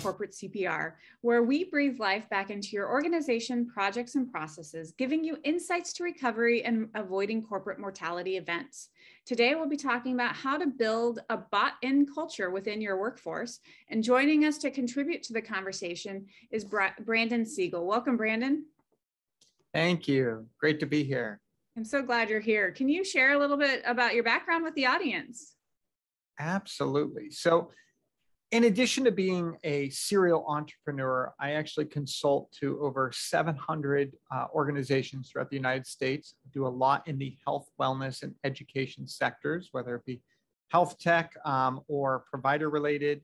Corporate CPR, where we breathe life back into your organization, projects, and processes, giving you insights to recovery and avoiding corporate mortality events. Today, we'll be talking about how to build a bought-in culture within your workforce. And joining us to contribute to the conversation is Brandon Seigel. Welcome, Brandon. Thank you. Great to be here. I'm so glad you're here. Can you share a little bit about your background with the audience? Absolutely. So in addition to being a serial entrepreneur, I actually consult to over 700 organizations throughout the United States. I do a lot in the health, wellness, and education sectors, whether it be health tech or provider related,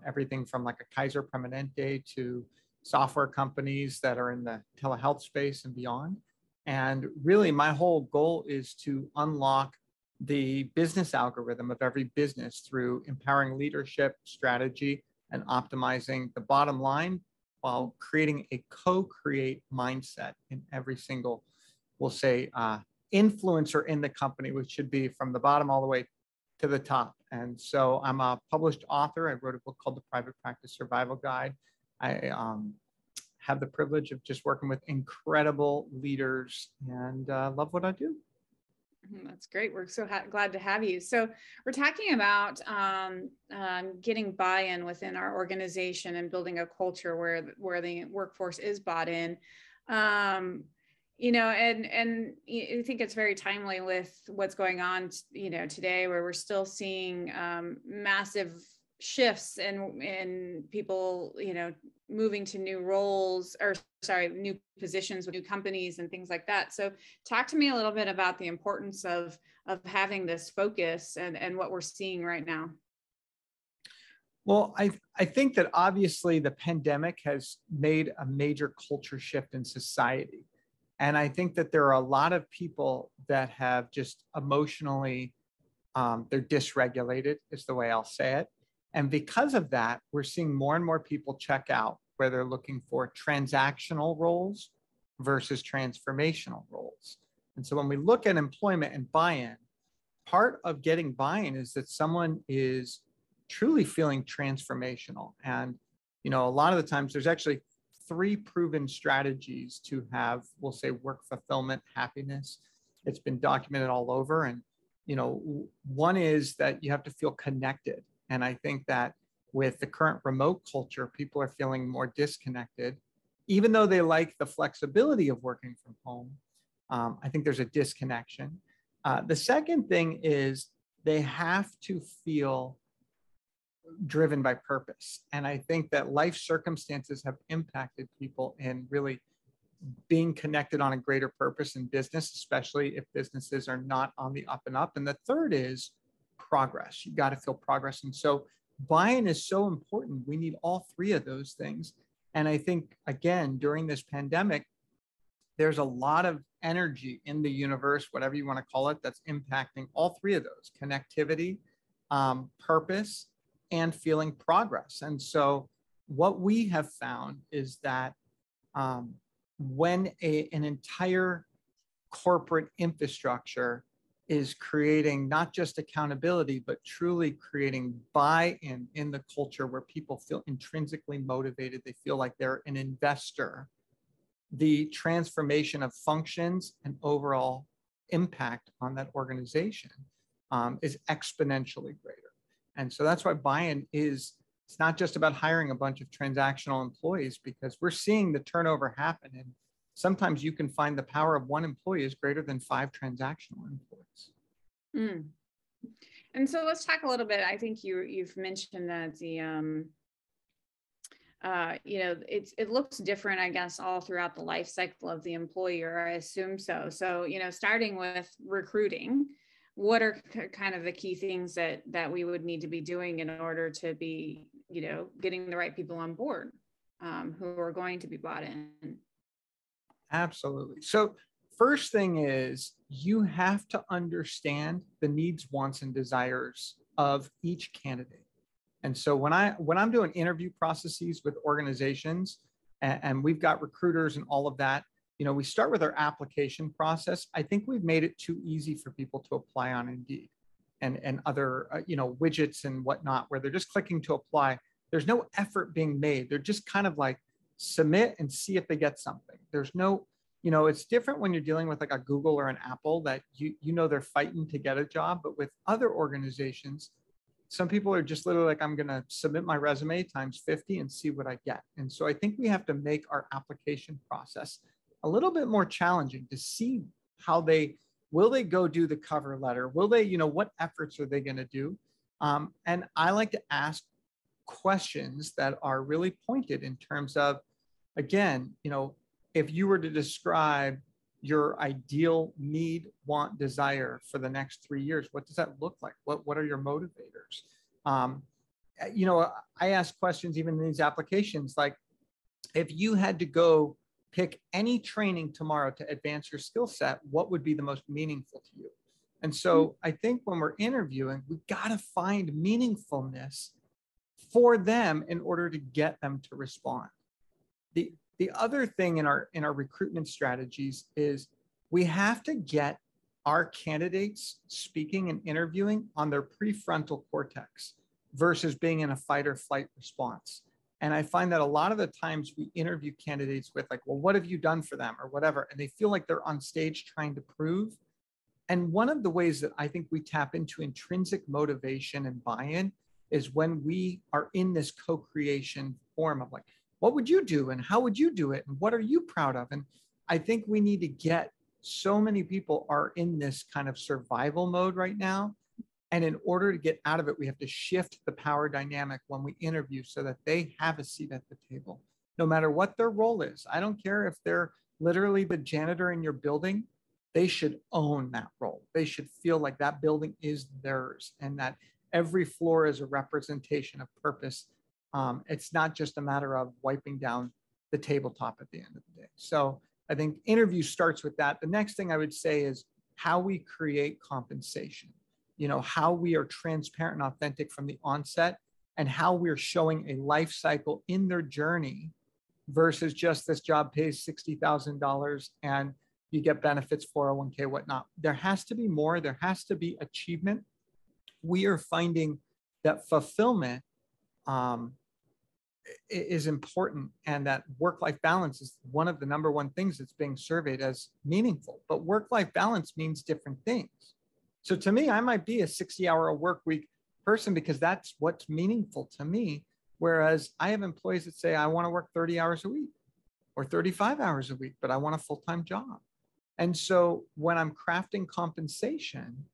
everything from like a Kaiser Permanente to software companies that are in the telehealth space and beyond. And really, my whole goal is to unlock the business algorithm of every business through empowering leadership, strategy, and optimizing the bottom line while creating a co-create mindset in every single, we'll say, influencer in the company, which should be from the bottom all the way to the top. And so I'm a published author. I wrote a book called The Private Practice Survival Guide. I have the privilege of just working with incredible leaders and love what I do. That's great. We're so glad to have you. So we're talking about getting buy-in within our organization and building a culture where the workforce is bought in. You know, and I think it's very timely with what's going on, you know, today, where we're still seeing massive shifts in people, you know, moving to new roles, or sorry, new positions with new companies and things like that. So talk to me a little bit about the importance of having this focus and what we're seeing right now. Well, I think that obviously the pandemic has made a major culture shift in society. And I think that there are a lot of people that have just emotionally, they're dysregulated is the way I'll say it. And because of that, we're seeing more and more people check out where they're looking for transactional roles versus transformational roles. And so when we look at employment and buy-in, part of getting buy-in is that someone is truly feeling transformational. And, you know, a lot of the times there's actually 3 proven strategies to have, we'll say, work fulfillment, happiness. It's been documented all over. And, you know, one is that you have to feel connected. And I think that with the current remote culture, people are feeling more disconnected, even though they like the flexibility of working from home. I think there's a disconnection. The second thing is they have to feel driven by purpose. And I think that life circumstances have impacted people in really being connected on a greater purpose in business, especially if businesses are not on the up and up. And the third is progress. You got to feel progress. And so buy-in is so important. We need all 3 of those things. And I think, again, during this pandemic, there's a lot of energy in the universe, whatever you want to call it, that's impacting all 3 of those: connectivity, purpose, and feeling progress. And so what we have found is that when an entire corporate infrastructure is creating not just accountability, but truly creating buy-in in the culture where people feel intrinsically motivated, they feel like they're an investor, the transformation of functions and overall impact on that organization is exponentially greater. And so that's why buy-in is, it's not just about hiring a bunch of transactional employees, because we're seeing the turnover happen. And sometimes you can find the power of 1 employee is greater than 5 transactional employees. Mm. And so let's talk a little bit. I think you've mentioned that the you know, it looks different, I guess, all throughout the life cycle of the employer. I assume so. So, you know, starting with recruiting, what are kind of the key things that we would need to be doing in order to be, you know, getting the right people on board who are going to be bought in? Absolutely. So first thing is you have to understand the needs, wants, and desires of each candidate. And so when I'm doing interview processes with organizations, and we've got recruiters and all of that, you know, we start with our application process. I think we've made it too easy for people to apply on Indeed and other, you know, widgets and whatnot, where they're just clicking to apply. there's no effort being made. They're just kind of like submit and see if they get something. There's no, it's different when you're dealing with like a Google or an Apple that they're fighting to get a job. But with other organizations, some people are just literally like, I'm going to submit my resume times 50 and see what I get. And so I think we have to make our application process a little bit more challenging to see how will they go do the cover letter? Will they, what efforts are they going to do? And I like to ask questions that are really pointed in terms of, again, if you were to describe your ideal need, want, desire for the next 3 years, what does that look like? What are your motivators? I ask questions even in these applications, like if you had to go pick any training tomorrow to advance your skill set, what would be the most meaningful to you? And so I think when we're interviewing, we got to find meaningfulness for them in order to get them to respond. The other thing in our recruitment strategies is we have to get our candidates speaking and interviewing on their prefrontal cortex versus being in a fight or flight response. And I find that a lot of the times we interview candidates with like, well, what have you done for them or whatever? And they feel like they're on stage trying to prove. And one of the ways that I think we tap into intrinsic motivation and buy-in is when we are in this co-creation form of like, what would you do? And how would you do it? And what are you proud of? And I think we need to get, so many people are in this kind of survival mode right now. And in order to get out of it, we have to shift the power dynamic when we interview so that they have a seat at the table, no matter what their role is. I don't care if they're literally the janitor in your building, they should own that role. They should feel like that building is theirs and that every floor is a representation of purpose. It's not just a matter of wiping down the tabletop at the end of the day. So I think interview starts with that. The next thing I would say is how we create compensation, how we are transparent and authentic from the onset and how we're showing a life cycle in their journey versus just this job pays $60,000 and you get benefits, 401k, whatnot. There has to be more. There has to be achievement. We are finding that fulfillment is important and that work-life balance is one of the number one things that's being surveyed as meaningful. But work-life balance means different things. So to me, I might be a 60-hour work week person because that's what's meaningful to me. Whereas I have employees that say, I want to work 30 hours a week or 35 hours a week, but I want a full-time job. And so when I'm crafting compensation,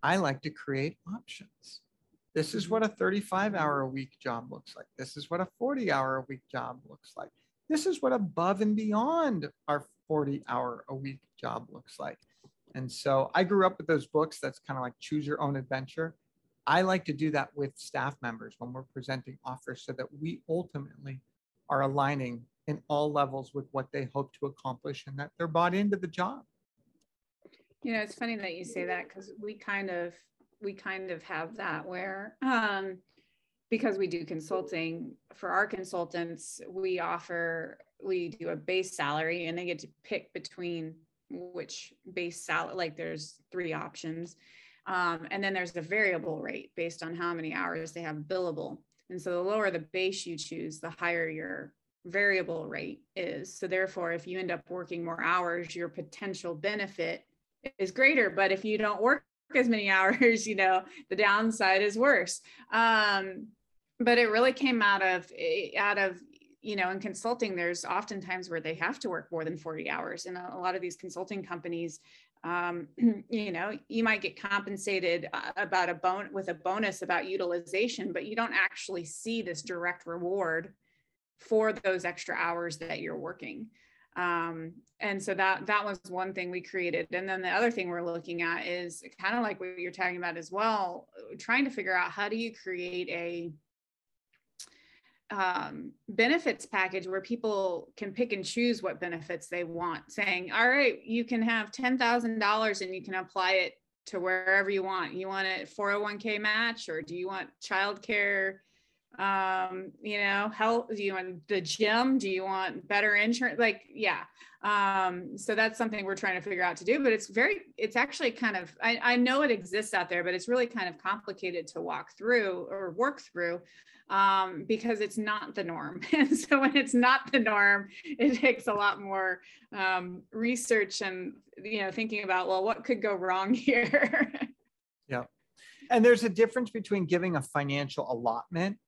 I like to create options. This is what a 35-hour-a-week job looks like. This is what a 40-hour-a-week job looks like. This is what above and beyond our 40-hour-a-week job looks like. And so I grew up with those books that's kind of like choose your own adventure. I like to do that with staff members when we're presenting offers so that we ultimately are aligning in all levels with what they hope to accomplish and that they're bought into the job. It's funny that you say that because we kind of have that where, because we do consulting for our consultants, we do a base salary and they get to pick between which base salary, like there's 3 options. And then there's the variable rate based on how many hours they have billable. And so the lower the base you choose, the higher your variable rate is. So therefore, if you end up working more hours, your potential benefit is greater. But if you don't work as many hours, the downside is worse. But it really came out of, in consulting, there's oftentimes where they have to work more than 40 hours. And a lot of these consulting companies, you might get compensated with a bonus about utilization, but you don't actually see this direct reward for those extra hours that you're working. And so that was one thing we created. And then the other thing we're looking at is kind of like what you're talking about as well, trying to figure out how do you create a benefits package where people can pick and choose what benefits they want, saying, all right, you can have $10,000 and you can apply it to wherever you want. You want a 401k match, or do you want childcare You know, health, do you want the gym? Do you want better insurance? Like, yeah. So that's something we're trying to figure out to do, but it's actually kind of, I know it exists out there, but it's really kind of complicated to walk through or work through, because it's not the norm. And so when it's not the norm, it takes a lot more research and, you know, thinking about, well, what could go wrong here? Yeah. And there's a difference between giving a financial allotment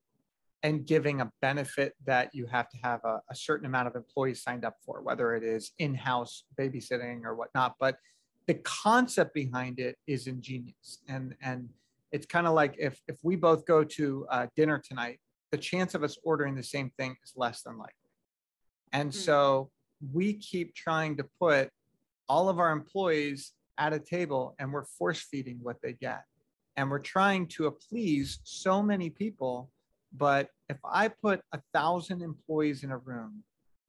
and giving a benefit that you have to have a certain amount of employees signed up for, whether it is in-house babysitting or whatnot. But the concept behind it is ingenious. And it's kind of like if we both go to dinner tonight, the chance of us ordering the same thing is less than likely. And so we keep trying to put all of our employees at a table and we're force feeding what they get. And we're trying to please so many people. But if I put 1,000 employees in a room,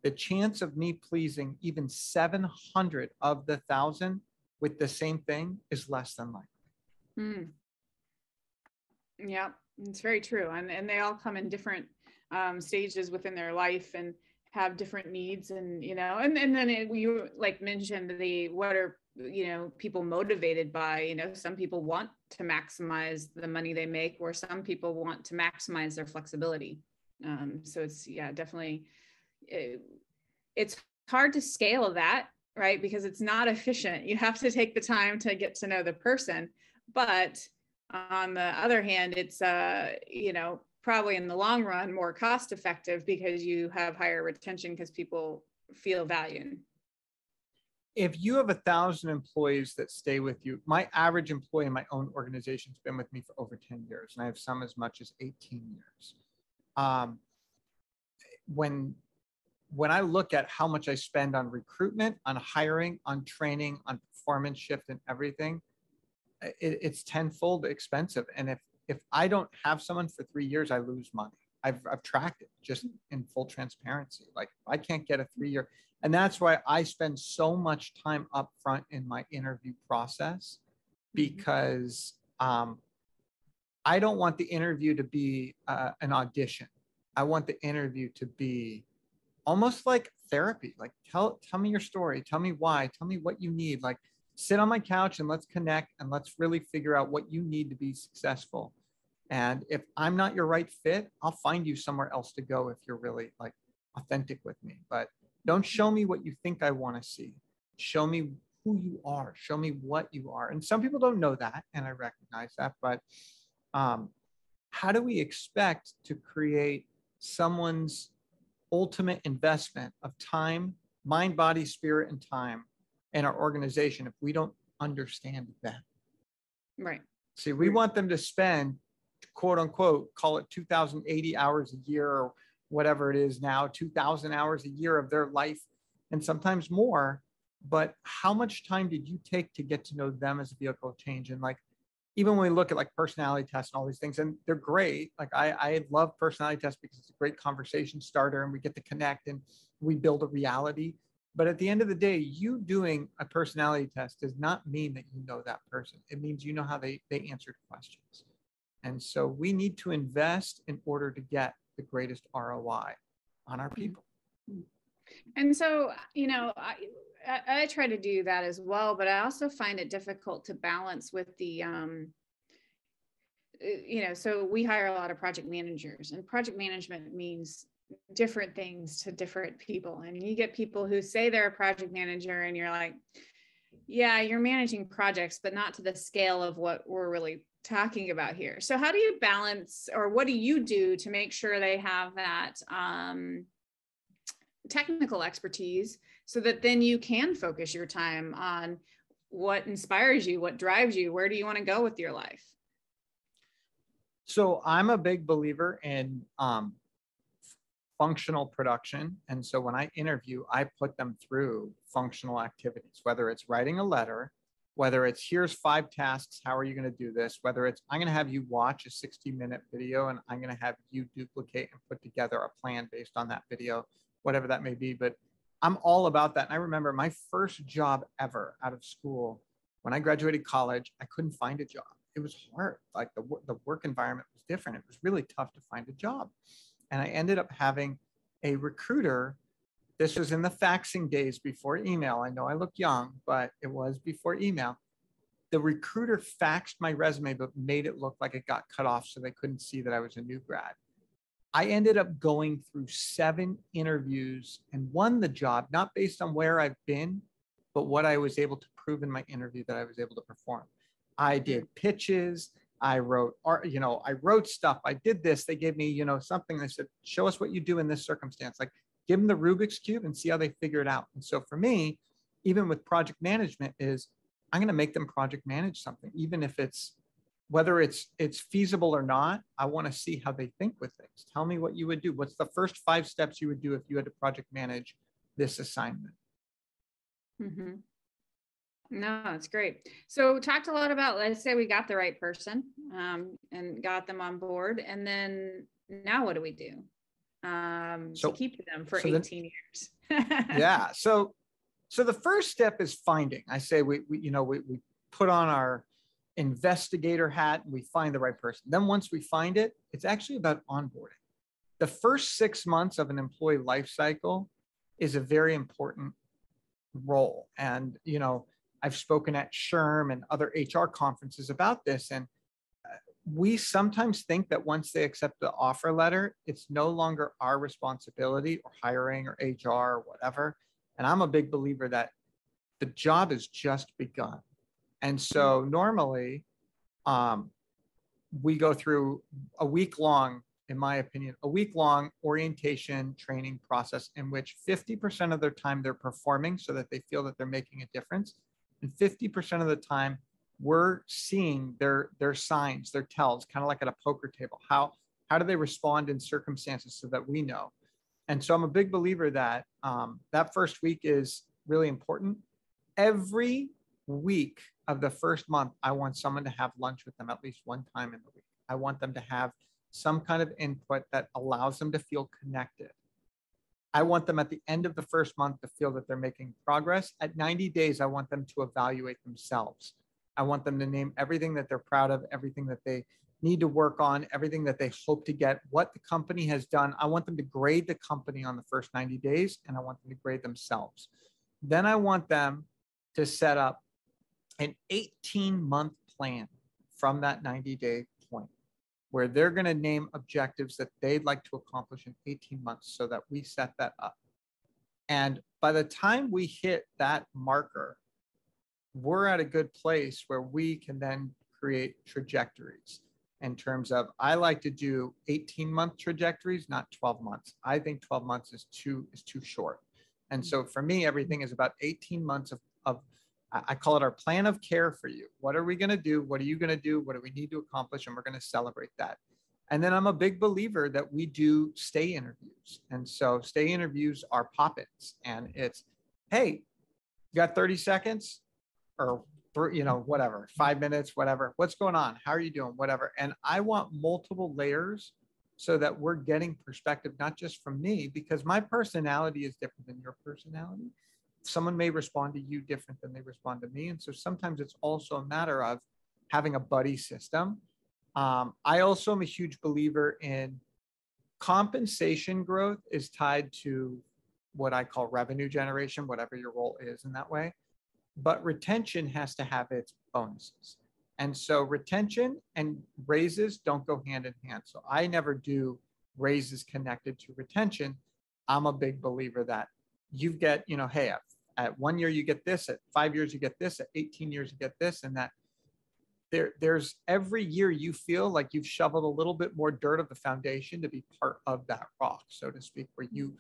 the chance of me pleasing even 700 of the 1,000 with the same thing is less than likely. Yeah, it's very true. And they all come in different stages within their life and have different needs. And, you know, and then you like mentioned what are, you know, people motivated by, you know, some people want to maximize the money they make, or some people want to maximize their flexibility. So it's, yeah, definitely, it's hard to scale that, right? Because it's not efficient. You have to take the time to get to know the person. But on the other hand, it's, you know, probably in the long run, more cost effective because you have higher retention because people feel valued. If you have 1,000 employees that stay with you, my average employee in my own organization has been with me for over 10 years, and I have some as much as 18 years. When I look at how much I spend on recruitment, on hiring, on training, on performance shift and everything, it's tenfold expensive. And if I don't have someone for 3 years, I lose money. I've tracked it just in full transparency. Like I can't get a 3-year. And that's why I spend so much time up front in my interview process, because I don't want the interview to be an audition. I want the interview to be almost like therapy. Like tell me your story. Tell me why. Tell me what you need. Like sit on my couch and let's connect and let's really figure out what you need to be successful. And if I'm not your right fit, I'll find you somewhere else to go if you're really like authentic with me. But don't show me what you think I want to see. Show me who you are. Show me what you are. And some people don't know that, and I recognize that. But how do we expect to create someone's ultimate investment of time, mind, body, spirit, and time in our organization if we don't understand them? Right. See, we want them to spend, quote unquote, call it 2,080 hours a year or whatever it is now, 2,000 hours a year of their life, and sometimes more. But how much time did you take to get to know them as a vehicle of change? And like, even when we look at like personality tests and all these things, and they're great. Like I love personality tests because it's a great conversation starter and we get to connect and we build a reality. But at the end of the day, you doing a personality test does not mean that you know that person. It means you know how they answered questions. And so we need to invest in order to get the greatest ROI on our people. And so, you know, I try to do that as well, but I also find it difficult to balance with the, you know, so we hire a lot of project managers, and project management means different things to different people. And you get people who say they're a project manager and you're like, yeah, you're managing projects, but not to the scale of what we're really talking about here. So how do you balance, or what do you do to make sure they have that technical expertise so that then you can focus your time on what inspires you, what drives you, where do you want to go with your life? So I'm a big believer in functional production. And so when I interview, I put them through functional activities, whether it's writing a letter, whether it's here's 5 tasks, how are you going to do this? Whether it's I'm going to have you watch a 60-minute video and I'm going to have you duplicate and put together a plan based on that video, whatever that may be. But I'm all about that. And I remember my first job ever out of school, when I graduated college, I couldn't find a job. it was hard. Like the work environment was different. It was really tough to find a job. And I ended up having a recruiter. This was in the faxing days before email. I know I look young, but it was before email. The recruiter faxed my resume, but made it look like it got cut off so they couldn't see that I was a new grad. I ended up going through 7 interviews and won the job, not based on where I've been, but what I was able to prove in my interview that I was able to perform. I did pitches. I wrote art, I wrote stuff. I did this. They gave me, something. They said, show us what you do in this circumstance. Like, give them the Rubik's Cube and see how they figure it out. And so for me, even with project management, is I'm going to make them project manage something, even if whether it's feasible or not. I want to see how they think with things. Tell me what you would do. What's the first 5 steps you would do if you had to project manage this assignment? Mm-hmm. No, it's great. So we talked a lot about, let's say we got the right person and got them on board. And then now what do we do to keep them for 18 years? Yeah. So the first step is finding. I say we put on our investigator hat and we find the right person. Then once we find it, it's actually about onboarding. The first 6 months of an employee life cycle is a very important role. And, I've spoken at SHRM and other HR conferences about this. And we sometimes think that once they accept the offer letter, it's no longer our responsibility, or hiring or HR or whatever. And I'm a big believer that the job has just begun. And so normally we go through a week-long, in my opinion, a week-long orientation training process in which 50% of their time they're performing so that they feel that they're making a difference. And 50% of the time we're seeing their signs, their tells, kind of like at a poker table. How do they respond in circumstances so that we know? And so I'm a big believer that that first week is really important. Every week of the first month, I want someone to have lunch with them at least one time in the week. I want them to have some kind of input that allows them to feel connected. I want them at the end of the first month to feel that they're making progress. At 90 days, I want them to evaluate themselves. I want them to name everything that they're proud of, everything that they need to work on, everything that they hope to get, what the company has done. I want them to grade the company on the first 90 days, and I want them to grade themselves. Then I want them to set up an 18-month plan from that 90-day point, where they're going to name objectives that they'd like to accomplish in 18 months so that we set that up. And by the time we hit that marker, we're at a good place where we can then create trajectories in terms of, I like to do 18-month trajectories, not 12 months. I think 12 months is too short. And so for me, everything is about 18 months of I call it our plan of care for you. What are we going to do? What are you going to do? What do we need to accomplish? And we're going to celebrate that. And then I'm a big believer that we do stay interviews. And so stay interviews are pop-ins. And it's, hey, you got 30 seconds or, whatever, 5 minutes, whatever. What's going on? How are you doing? Whatever. And I want multiple layers so that we're getting perspective, not just from me, because my personality is different than your personality. Someone may respond to you different than they respond to me. And so sometimes it's also a matter of having a buddy system. I also am a huge believer in compensation growth is tied to what I call revenue generation, whatever your role is in that way. But retention has to have its bonuses. And so retention and raises don't go hand in hand. So I never do raises connected to retention. I'm a big believer that you get, hey, at 1 year you get this, at 5 years you get this, at 18 years you get this, and that there's every year you feel like you've shoveled a little bit more dirt of the foundation to be part of that rock, so to speak, where you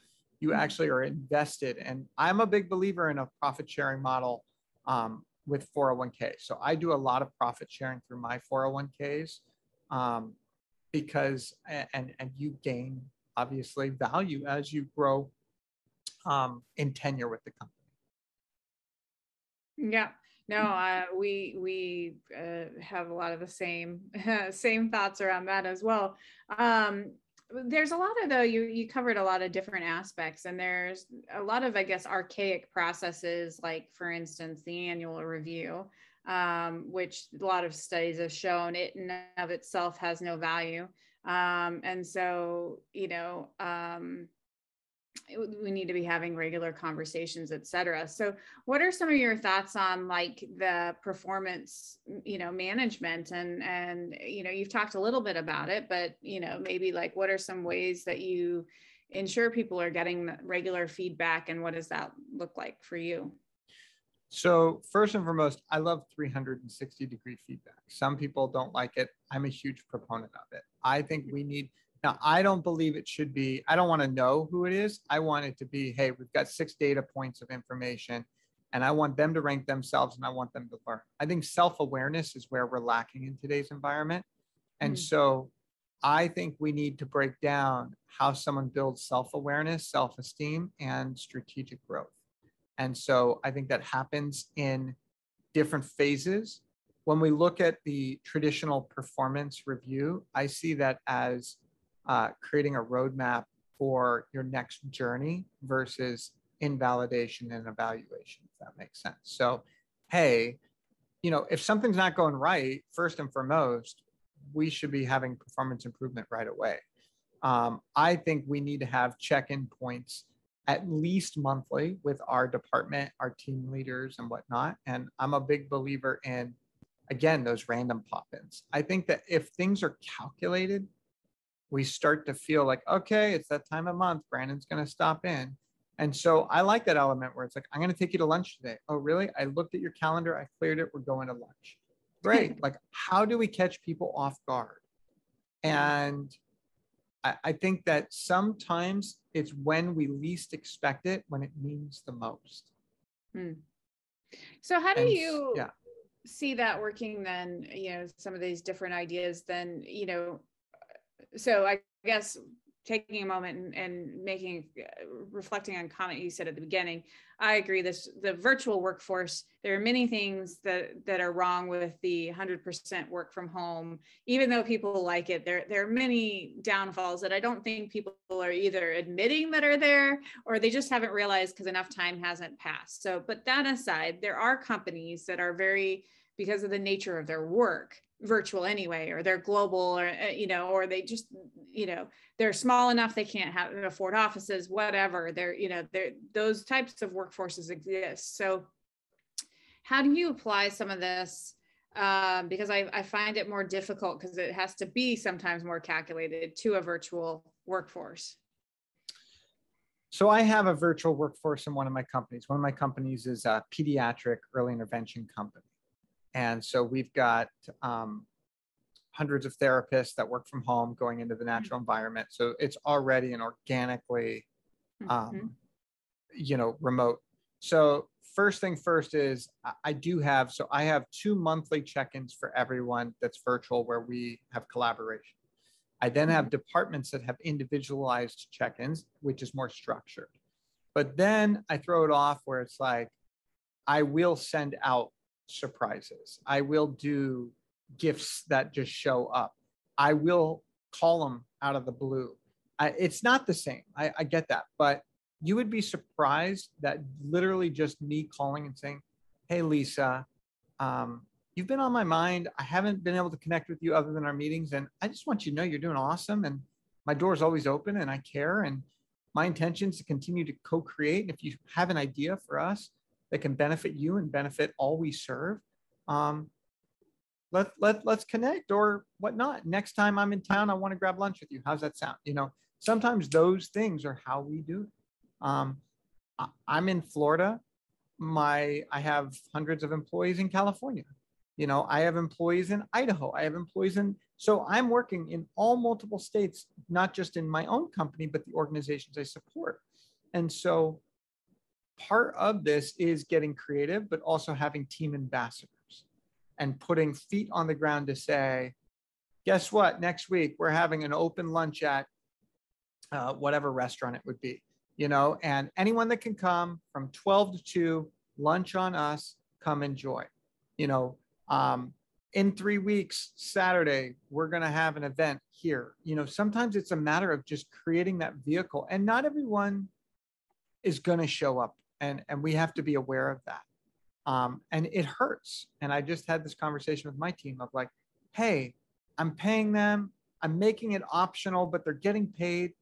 actually are invested. And I'm a big believer in a profit sharing model with 401k. So I do a lot of profit sharing through my 401ks because and you gain obviously value as you grow in tenure with the company. Yeah, no, we have a lot of the same thoughts around that as well. There's a lot of you covered a lot of different aspects, and there's a lot of, I guess, archaic processes, like for instance, the annual review. which a lot of studies have shown it in and of itself has no value. And so, we need to be having regular conversations, et cetera. So what are some of your thoughts on like the performance, management and, you've talked a little bit about it, but, maybe like, what are some ways that you ensure people are getting regular feedback, and what does that look like for you? So first and foremost, I love 360-degree feedback. Some people don't like it. I'm a huge proponent of it. I think we need, now I don't believe it should be, I don't want to know who it is. I want it to be, hey, we've got 6 data points of information and I want them to rank themselves and I want them to learn. I think self-awareness is where we're lacking in today's environment. And so I think we need to break down how someone builds self-awareness, self-esteem, and strategic growth. And so I think that happens in different phases. When we look at the traditional performance review, I see that as creating a roadmap for your next journey versus invalidation and evaluation, if that makes sense. So, hey, if something's not going right, first and foremost, we should be having performance improvement right away. I think we need to have check-in points at least monthly with our department, our team leaders and whatnot. And I'm a big believer in, again, those random pop-ins. I think that if things are calculated, we start to feel like, okay, it's that time of month, Brandon's going to stop in. And so I like that element where it's like, I'm going to take you to lunch today. Oh, really? I looked at your calendar. I cleared it. We're going to lunch. Great. Like, how do we catch people off guard? And I think that sometimes it's when we least expect it, when it means the most. So how do you see that working then, some of these different ideas then, so I guess taking a moment and reflecting on a comment you said at the beginning, I agree. The virtual workforce, there are many things that are wrong with the 100% work from home. Even though people like it, there are many downfalls that I don't think people are either admitting that are there, or they just haven't realized because enough time hasn't passed. So, but that aside, there are companies that are very, because of the nature of their work, virtual anyway, or they're global, or they just, they're small enough they can't afford offices, whatever. Those types of workforces exist. So how do you apply some of this? Because I find it more difficult because it has to be sometimes more calculated to a virtual workforce. So I have a virtual workforce in one of my companies. One of my companies is a pediatric early intervention company. And so we've got hundreds of therapists that work from home going into the natural environment. So it's already an organically, remote. So first thing first is I have 2 monthly check-ins for everyone that's virtual where we have collaboration. I then have departments that have individualized check-ins, which is more structured. But then I throw it off where it's like, I will send out surprises. I will do gifts that just show up. I will call them out of the blue. It's not the same. I get that, but you would be surprised that literally just me calling and saying, hey, Lisa, you've been on my mind. I haven't been able to connect with you other than our meetings. And I just want you to know you're doing awesome. And my door is always open and I care. And my intention is to continue to co-create. And if you have an idea for us that can benefit you and benefit all we serve, let's connect or whatnot. Next time I'm in town, I want to grab lunch with you. How's that sound? Sometimes those things are how we do it. I'm in Florida. I have hundreds of employees in California. I have employees in Idaho. I have employees so I'm working in all multiple states, not just in my own company, but the organizations I support. And so part of this is getting creative, but also having team ambassadors and putting feet on the ground to say, guess what? Next week, we're having an open lunch at whatever restaurant it would be, and anyone that can come from 12 to 2, lunch on us, come enjoy. In 3 weeks, Saturday, we're going to have an event here. Sometimes it's a matter of just creating that vehicle, and not everyone is going to show up. And we have to be aware of that. And it hurts. And I just had this conversation with my team of like, hey, I'm paying them, I'm making it optional, but they're getting paid,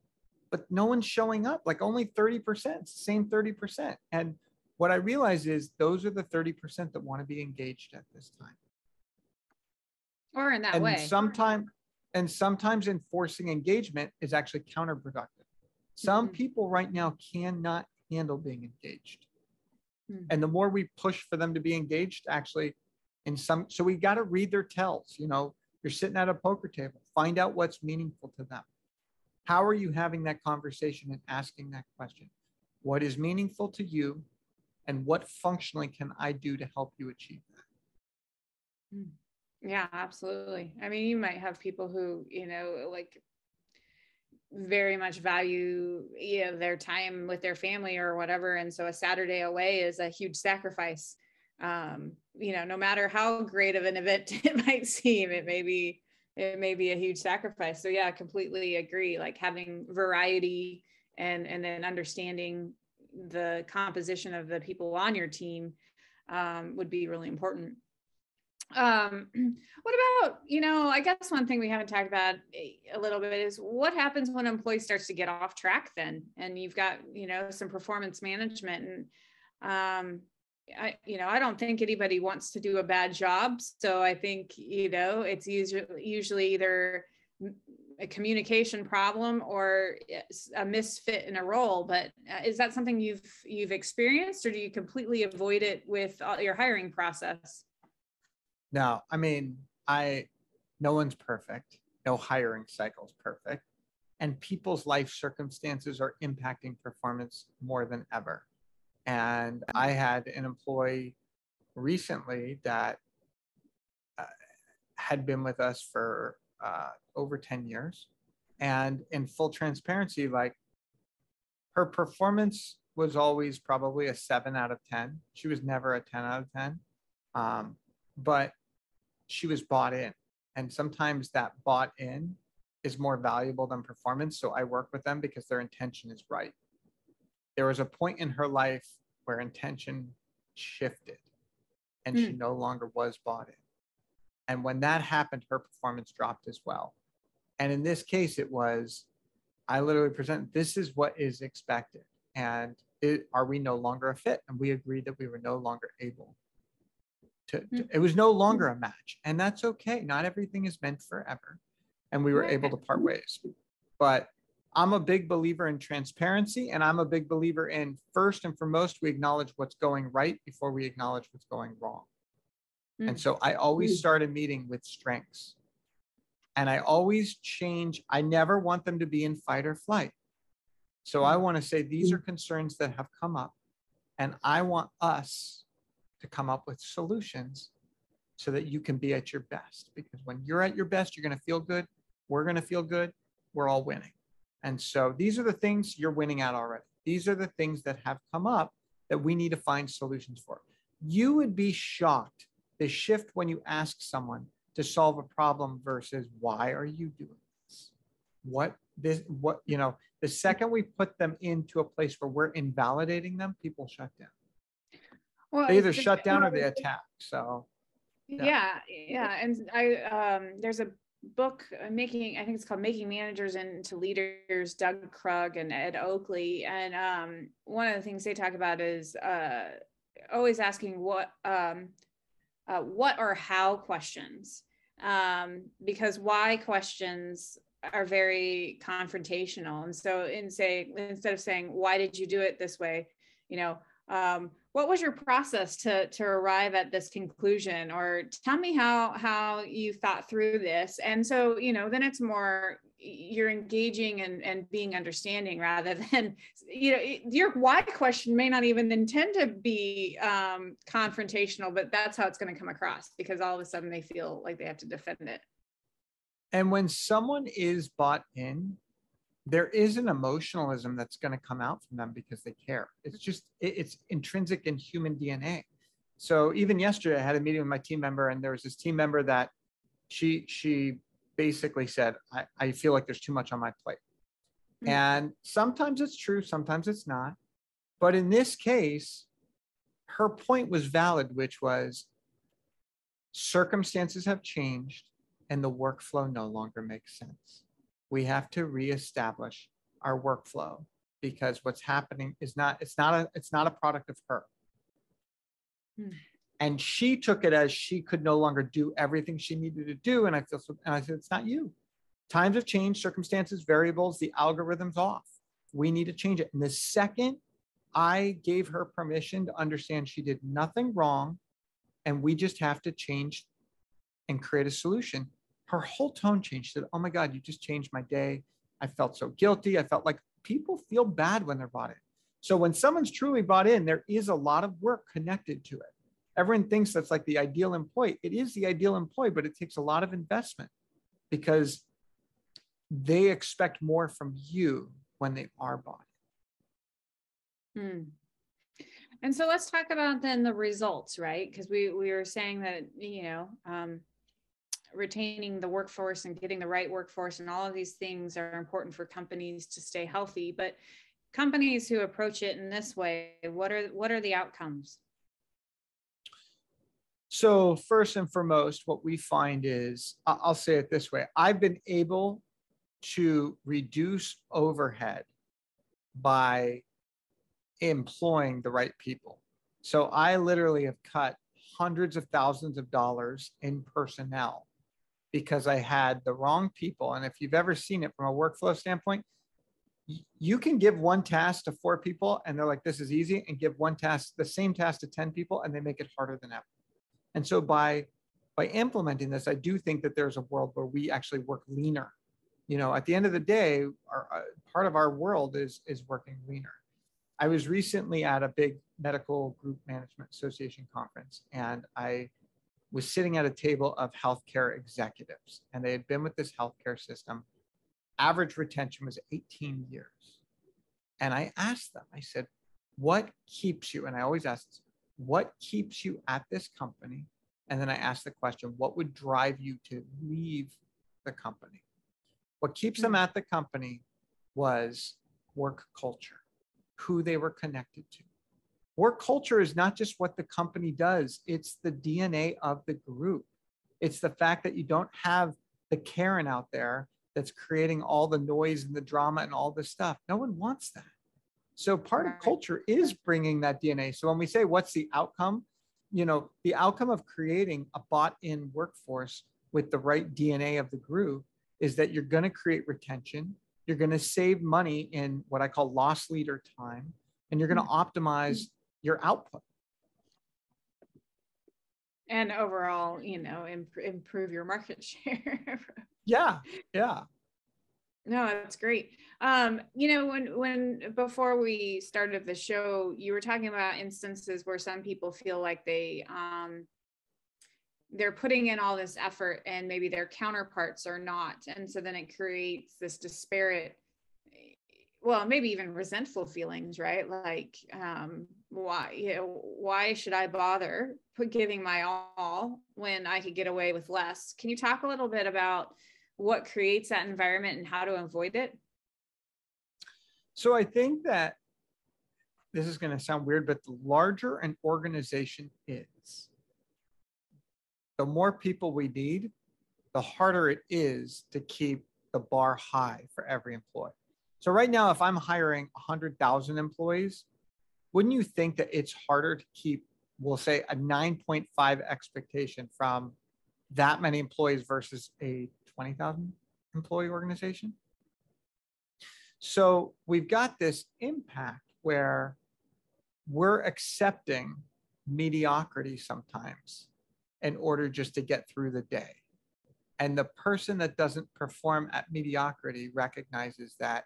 but no one's showing up, like only 30%, it's the same 30%. And what I realize is those are the 30% that want to be engaged at this time. Or in that And way. sometimes enforcing engagement is actually counterproductive. Some people right now cannot handle being engaged. And the more we push for them to be engaged, actually, so we got to read their tells. You know, you're sitting at a poker table, find out what's meaningful to them. How are you having that conversation and asking that question? What is meaningful to you, and what functionally can I do to help you achieve that? Yeah, absolutely. I mean, you might have people who, you know, like very much value, you know, their time with their family or whatever. And so a Saturday away is a huge sacrifice. You know, no matter how great of an event it might seem, it may be a huge sacrifice. So yeah, I completely agree. Like having variety and then understanding the composition of the people on your team would be really important. What about, you know, I guess one thing we haven't talked about a little bit is what happens when an employee starts to get off track then, and you've got, you know, some performance management, and I don't think anybody wants to do a bad job. So I think, you know, it's usually either a communication problem or a misfit in a role. But is that something you've experienced, or do you completely avoid it with your hiring process? No, I mean, no one's perfect. No hiring cycle is perfect. And people's life circumstances are impacting performance more than ever. And I had an employee recently that had been with us for over 10 years. And in full transparency, like her performance was always probably a 7 out of 10. She was never a 10 out of 10. But she was bought in. And sometimes that bought in is more valuable than performance. So I work with them because their intention is right. There was a point in her life where intention shifted and she no longer was bought in. And when that happened, her performance dropped as well. And in this case, it was, I literally present, this is what is expected. And are we no longer a fit? And we agreed that we were no longer able it was no longer a match, and that's okay. Not everything is meant forever, and we were able to part ways. But I'm a big believer in transparency, and I'm a big believer in, first and foremost, we acknowledge what's going right before we acknowledge what's going wrong. And so I always start a meeting with strengths, and I always change. I never want them to be in fight or flight. So I want to say, these are concerns that have come up, and I want us to come up with solutions so that you can be at your best. Because when you're at your best, you're going to feel good. We're going to feel good. We're all winning. And so these are the things you're winning at already. These are the things that have come up that we need to find solutions for. You would be shocked, the shift when you ask someone to solve a problem versus why are you doing this? The second we put them into a place where we're invalidating them, people shut down. Well, they either shut down or they attack. So yeah. And there's a book I think it's called Making Managers into Leaders, Doug Krug and Ed Oakley. And one of the things they talk about is always asking what or how questions, because why questions are very confrontational. And so instead of saying, why did you do it this way? You know, what was your process to arrive at this conclusion, or tell me how you thought through this. And so, you know, then it's more, you're engaging and being understanding rather than, you know, your why question may not even intend to be confrontational, but that's how it's going to come across, because all of a sudden they feel like they have to defend it. And when someone is bought in, there is an emotionalism that's going to come out from them because they care. It's just, it's intrinsic in human DNA. So even yesterday, I had a meeting with my team member, and there was this team member that she basically said, I feel like there's too much on my plate. And sometimes it's true, sometimes it's not. But in this case, her point was valid, which was circumstances have changed and the workflow no longer makes sense. We have to reestablish our workflow because what's happening is it's not a product of her. And she took it as she could no longer do everything she needed to do. And I said, it's not you. Times have changed, circumstances, variables, the algorithm's off. We need to change it. And the second I gave her permission to understand she did nothing wrong, and we just have to change and create a solution, her whole tone changed. She said, oh my God, you just changed my day. I felt so guilty. I felt like people feel bad when they're bought in. So when someone's truly bought in, there is a lot of work connected to it. Everyone thinks that's like the ideal employee. It is the ideal employee, but it takes a lot of investment because they expect more from you when they are bought in. And so let's talk about then the results, right? Because we were saying that, retaining the workforce and getting the right workforce and all of these things are important for companies to stay healthy. But companies who approach it in this way, what are the outcomes? So first and foremost, what we find is, I'll say it this way, I've been able to reduce overhead by employing the right people. So I literally have cut hundreds of thousands of dollars in personnel because I had the wrong people. And if you've ever seen it from a workflow standpoint, you can give one task to 4 people and they're like, this is easy, and give one task, the same task to 10 people, and they make it harder than ever. And so by implementing this, I do think that there's a world where we actually work leaner. At the end of the day, part of our world is working leaner. I was recently at a big medical group management association conference, and I was sitting at a table of healthcare executives, and they had been with this healthcare system. Average retention was 18 years. And I asked them, I said, what keeps you? And I always ask this, what keeps you at this company? And then I asked the question, what would drive you to leave the company? What keeps them at the company was work culture, who they were connected to. Work culture is not just what the company does, it's the DNA of the group. It's the fact that you don't have the Karen out there that's creating all the noise and the drama and all this stuff. No one wants that. So part of culture is bringing that DNA. So when we say, what's the outcome? The outcome of creating a bought-in workforce with the right DNA of the group is that you're going to create retention. You're going to save money in what I call loss leader time, and you're going to optimize your output. And overall, improve your market share. Yeah. No, that's great. When before we started the show, you were talking about instances where some people feel like they're putting in all this effort and maybe their counterparts are not. And so then it creates this disparate, well, maybe even resentful feelings, right? Like, why should I bother giving my all when I could get away with less? Can you talk a little bit about what creates that environment and how to avoid it? So I think that this is going to sound weird, but the larger an organization is, the more people we need, the harder it is to keep the bar high for every employee. So right now, if I'm hiring 100,000 employees, wouldn't you think that it's harder to keep, we'll say, a 9.5 expectation from that many employees versus a 20,000 employee organization? So we've got this impact where we're accepting mediocrity sometimes in order just to get through the day. And the person that doesn't perform at mediocrity recognizes that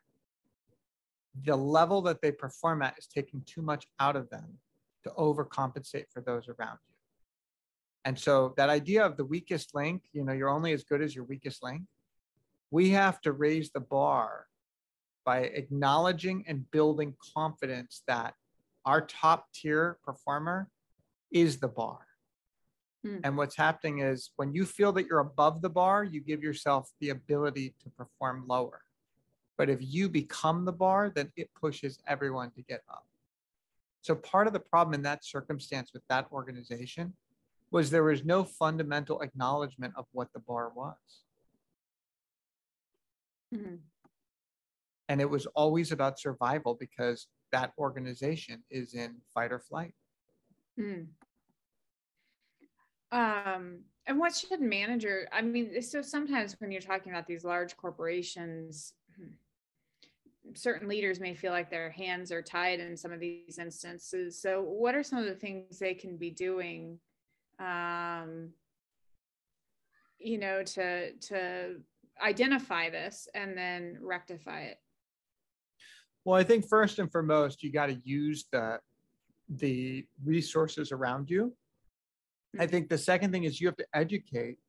the level that they perform at is taking too much out of them to overcompensate for those around you. And so that idea of the weakest link, you're only as good as your weakest link. We have to raise the bar by acknowledging and building confidence that our top tier performer is the bar. And what's happening is when you feel that you're above the bar, you give yourself the ability to perform lower. But if you become the bar, then it pushes everyone to get up. So part of the problem in that circumstance with that organization was there was no fundamental acknowledgement of what the bar was. Mm-hmm. And it was always about survival because that organization is in fight or flight. Mm. And what should manager, I mean, so sometimes when you're talking about these large corporations, certain leaders may feel like their hands are tied in some of these instances. So what are some of the things they can be doing, you know, to identify this and then rectify it? Well, I think first and foremost, you got to use the resources around you. I think the second thing is you have to educate,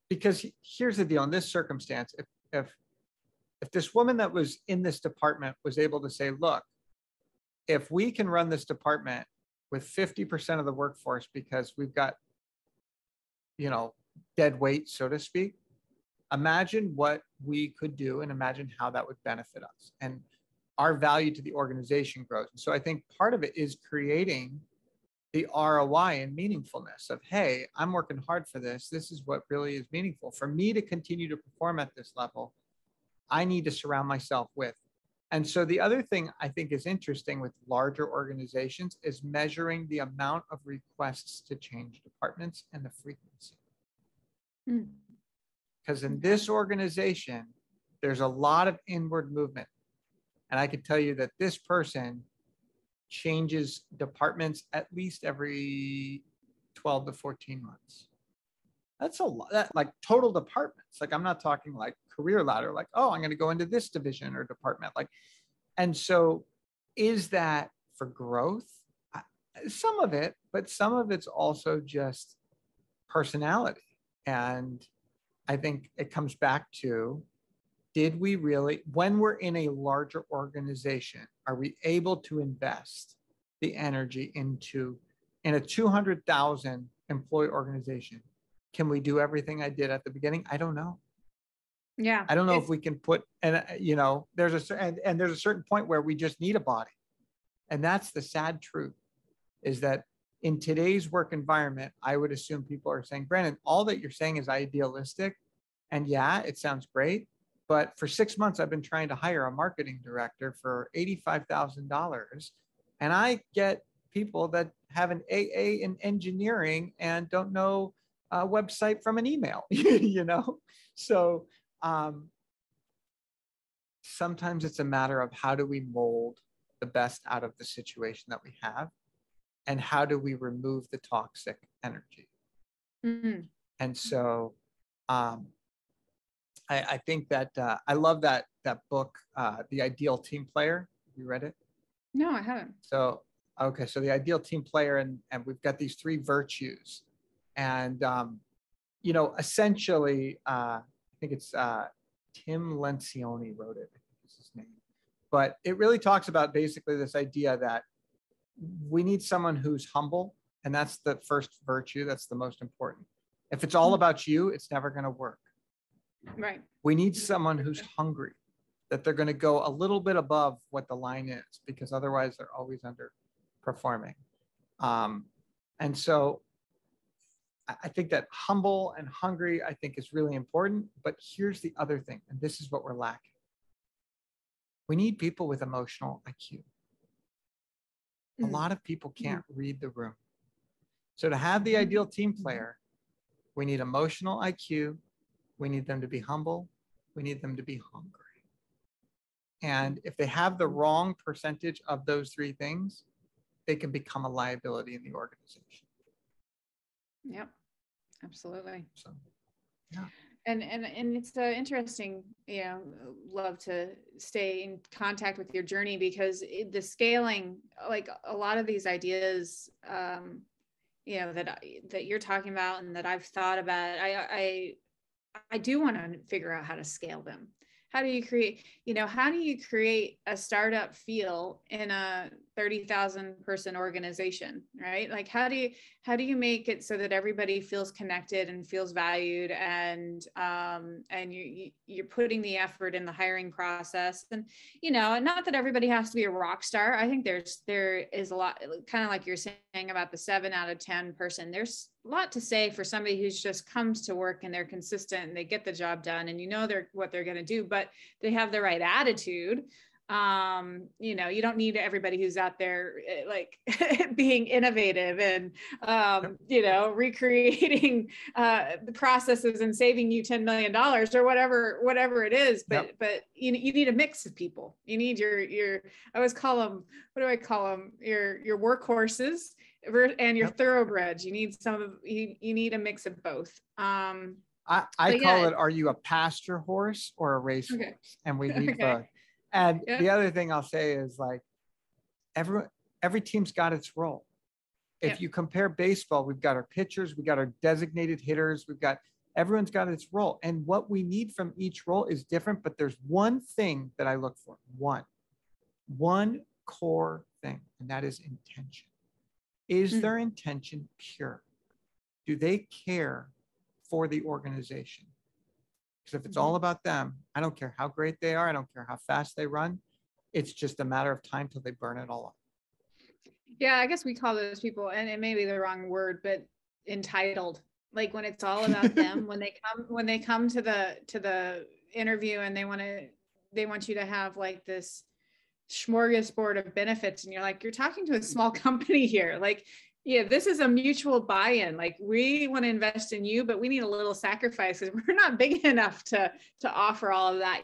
because here's the deal. In this circumstance, if this woman that was in this department was able to say, look, if we can run this department with 50% of the workforce because we've got, you know, dead weight, so to speak, imagine what we could do and imagine how that would benefit us. And our value to the organization grows. And so I think part of it is creating the ROI and meaningfulness of, hey, I'm working hard for this. This is what really is meaningful. For me to continue to perform at this level, I need to surround myself with. And so the other thing I think is interesting with larger organizations is measuring the amount of requests to change departments and the frequency. Because in this organization, there's a lot of inward movement. And I can tell you that this person changes departments at least every 12 to 14 months. That's a lot, like total departments. Like I'm not talking like career ladder, like, oh, I'm going to go into this division or department. Like, and so is that for growth? Some of it, but some of it's also just personality. And I think it comes back to, did we really, when we're in a larger organization, are we able to invest the energy into, in a 200,000 employee organization? Can we do everything I did at the beginning? I don't know. Yeah. I don't know if we can put, and you know, there's a certain point where we just need a body. And that's the sad truth, is that in today's work environment, I would assume people are saying, Brandon, all that you're saying is idealistic. And yeah, it sounds great. But for 6 months, I've been trying to hire a marketing director for $85,000. And I get people that have an AA in engineering and don't know a website from an email, you know? So sometimes it's a matter of how do we mold the best out of the situation that we have, and how do we remove the toxic energy? Mm-hmm. And so I think that I love that book, The Ideal Team Player. Have you read it? No, I haven't. So, okay. So The Ideal Team Player, and we've got these 3 virtues. And, you know, essentially, I think it's Tim Lencioni wrote it, I think is his name. But it really talks about basically this idea that we need someone who's humble. And that's the first virtue. That's the most important. If it's all about you, it's never going to work. Right. We need someone who's hungry, that they're going to go a little bit above what the line is, because otherwise they're always underperforming. And so I think that humble and hungry, I think, is really important. But here's the other thing, and this is what we're lacking. We need people with emotional IQ. A lot of people can't read the room. So to have the ideal team player, we need emotional IQ. We need them to be humble. We need them to be hungry. And if they have the wrong percentage of those 3 things, they can become a liability in the organization. Yep, absolutely. So, yeah. And it's interesting, you know, love to stay in contact with your journey, because the scaling, like a lot of these ideas, you know, that you're talking about and that I've thought about, I do want to figure out how to scale them. How do you create a startup feel in a 30,000 person organization, right? Like how do you make it so that everybody feels connected and feels valued, and you're putting the effort in the hiring process? And not that everybody has to be a rock star. I think there is a lot, kind of like you're saying about the 7 out of 10 person. There's a lot to say for somebody who's just comes to work and they're consistent and they get the job done, and they're what they're going to do, but they have the right attitude. You don't need everybody who's out there like being innovative and recreating the processes and saving you $10 million or whatever it is. But you need a mix of people. You need your I always call them, what do I call them? Your workhorses and your thoroughbreds. You need you need a mix of both. I call it, are you a pasture horse or a race horse? And we need both. And the other thing I'll say is, like, every team's got its role. If you compare baseball, we've got our pitchers, we've got our designated hitters, everyone's got its role. And what we need from each role is different, but there's one thing that I look for, one core thing, and that is intention. Is their intention pure? Do they care for the organization? Because if it's all about them, I don't care how great they are. I don't care how fast they run. It's just a matter of time till they burn it all up. Yeah, I guess we call those people, and it may be the wrong word, but entitled. Like when it's all about them, when they come to the interview and they want you to have like this smorgasbord of benefits, and you're like, you're talking to a small company here. Like, yeah, this is a mutual buy-in. Like, we want to invest in you, but we need a little sacrifice because we're not big enough to offer all of that.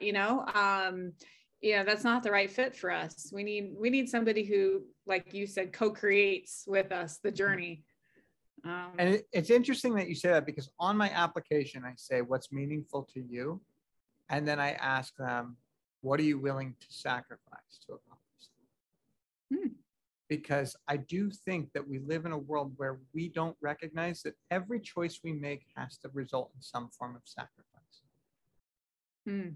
That's not the right fit for us. We need somebody who, like you said, co-creates with us the journey. And it's interesting that you say that, because on my application, I say, what's meaningful to you? And then I ask them, what are you willing to sacrifice to accomplish that? Because I do think that we live in a world where we don't recognize that every choice we make has to result in some form of sacrifice.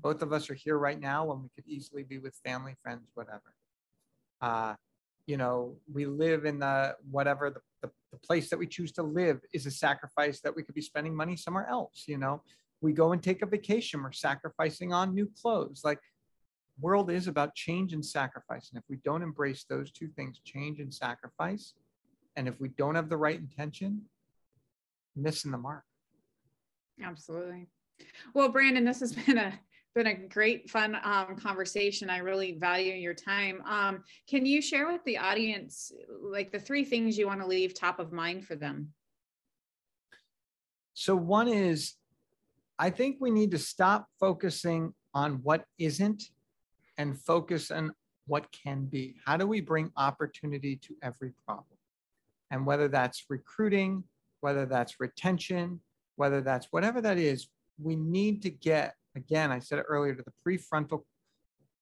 Both of us are here right now when we could easily be with family, friends, whatever. We live in the place that we choose to live is a sacrifice that we could be spending money somewhere else. We go and take a vacation, we're sacrificing on new clothes. Like, world is about change and sacrifice. And if we don't embrace those two things, change and sacrifice, and if we don't have the right intention, missing the mark. Absolutely. Well, Brandon, this has been a great, fun conversation. I really value your time. Can you share with the audience, like, the 3 things you want to leave top of mind for them? So one is, I think we need to stop focusing on what isn't and focus on what can be. How do we bring opportunity to every problem? And whether that's recruiting, whether that's retention, whether that's whatever that is, we need to get, again, I said it earlier, to the prefrontal,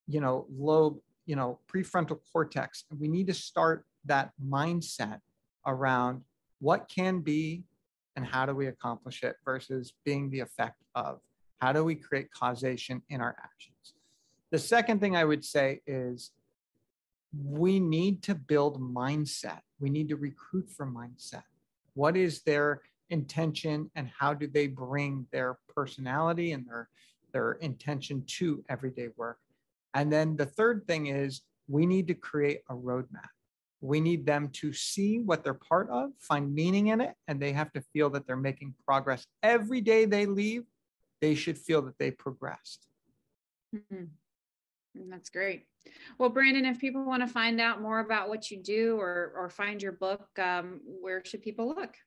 lobe, prefrontal cortex. And we need to start that mindset around what can be and how do we accomplish it versus being the effect of. How do we create causation in our actions? The second thing I would say is we need to build mindset. We need to recruit for mindset. What is their intention and how do they bring their personality and their intention to everyday work? And then the third thing is we need to create a roadmap. We need them to see what they're part of, find meaning in it, and they have to feel that they're making progress. Every day they leave, they should feel that they progressed. That's great. Well, Brandon, if people want to find out more about what you do or find your book, where should people look?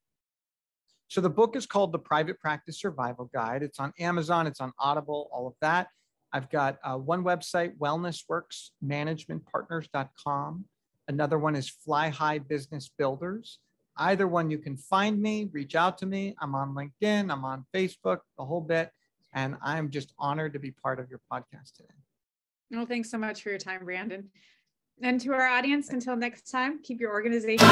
So the book is called The Private Practice Survival Guide. It's on Amazon, it's on Audible, all of that. I've got one website, wellnessworksmanagementpartners.com. Another one is Fly High Business Builders. Either one, you can find me, reach out to me. I'm on LinkedIn, I'm on Facebook, the whole bit. And I'm just honored to be part of your podcast today. Well, thanks so much for your time, Brandon. And to our audience, until next time, keep your organization.